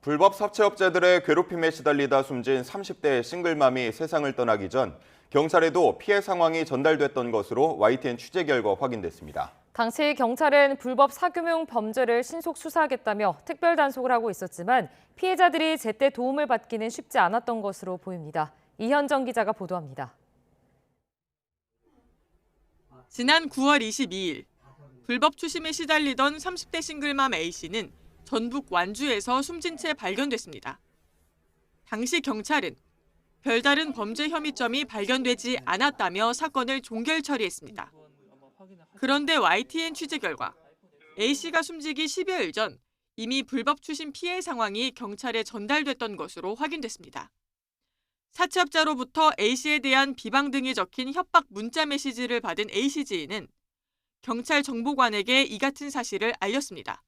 불법 사채업자들의 괴롭힘에 시달리다 숨진 30대 싱글맘이 세상을 떠나기 전 경찰에도 피해 상황이 전달됐던 것으로 YTN 취재 결과 확인됐습니다. 당시 경찰은 불법 사금융 범죄를 신속 수사하겠다며 특별 단속을 하고 있었지만 피해자들이 제때 도움을 받기는 쉽지 않았던 것으로 보입니다. 이현정 기자가 보도합니다. 지난 9월 22일 불법 추심에 시달리던 30대 싱글맘 A씨는 전북 완주에서 숨진 채 발견됐습니다. 당시 경찰은 별다른 범죄 혐의점이 발견되지 않았다며 사건을 종결 처리했습니다. 그런데 YTN 취재 결과 A씨가 숨지기 10여일 전 이미 불법 추심 피해 상황이 경찰에 전달됐던 것으로 확인됐습니다. 사채업자로부터 A씨에 대한 비방 등이 적힌 협박 문자 메시지를 받은 A씨 지인은 경찰 정보관에게 이 같은 사실을 알렸습니다.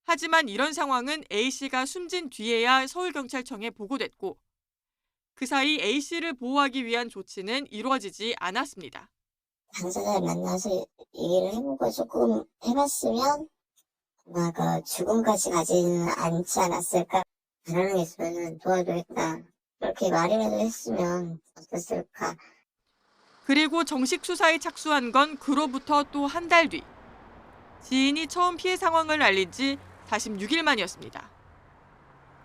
하지만 이런 상황은 A씨가 숨진 뒤에야 서울경찰청에 보고됐고 그 사이 A씨를 보호하기 위한 조치는 이루어지지 않았습니다. 당사자를 만나서 얘기를 해보고 조금 해봤으면 아마 그 죽음까지 가지는 않지 않았을까. 바라는 게 있으면 도와주겠다. 그렇게 말이라도 했으면 어땠을까. 그리고 정식 수사에 착수한 건 그로부터 또 한 달 뒤. 지인이 처음 피해 상황을 알린 지 46일 만이었습니다.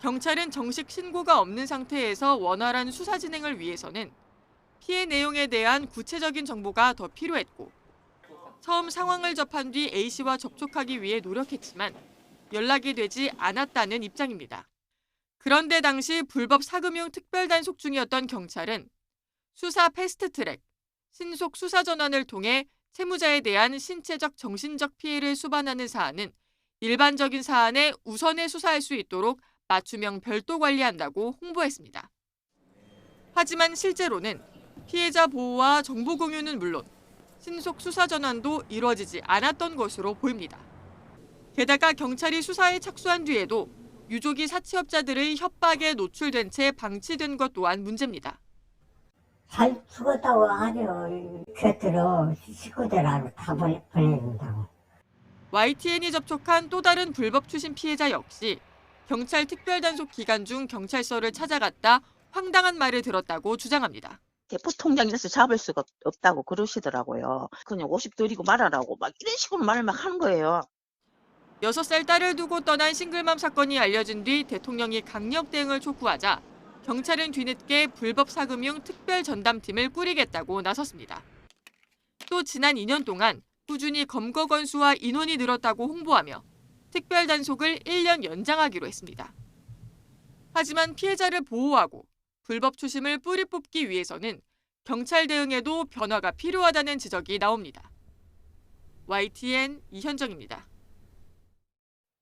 경찰은 정식 신고가 없는 상태에서 원활한 수사 진행을 위해서는 피해 내용에 대한 구체적인 정보가 더 필요했고 처음 상황을 접한 뒤 A씨와 접촉하기 위해 노력했지만 연락이 되지 않았다는 입장입니다. 그런데 당시 불법 사금융 특별 단속 중이었던 경찰은 수사 패스트트랙, 신속 수사 전환을 통해 채무자에 대한 신체적, 정신적 피해를 수반하는 사안은 일반적인 사안에 우선에 수사할 수 있도록 맞춤형 별도 관리한다고 홍보했습니다. 하지만 실제로는 피해자 보호와 정보 공유는 물론 신속 수사 전환도 이루어지지 않았던 것으로 보입니다. 게다가 경찰이 수사에 착수한 뒤에도 유족이 사채업자들의 협박에 노출된 채 방치된 것 또한 문제입니다. 잘 죽었다고 하죠. 곁으로 식구들하고 다 보내준다고. YTN이 접촉한 또 다른 불법 추심 피해자 역시 경찰 특별단속 기간 중 경찰서를 찾아갔다 황당한 말을 들었다고 주장합니다. 대포통장이라서 잡을 수가 없다고 그러시더라고요. 그냥 50 드리고 말하라고 막 이런 식으로 말을 막 하는 거예요. 6살 딸을 두고 떠난 싱글맘 사건이 알려진 뒤 대통령이 강력 대응을 촉구하자 경찰은 뒤늦게 불법 사금융 특별 전담팀을 꾸리겠다고 나섰습니다. 또 지난 2년 동안 꾸준히 검거 건수와 인원이 늘었다고 홍보하며 특별 단속을 1년 연장하기로 했습니다. 하지만 피해자를 보호하고 불법 추심을 뿌리 뽑기 위해서는 경찰 대응에도 변화가 필요하다는 지적이 나옵니다. YTN 이현정입니다.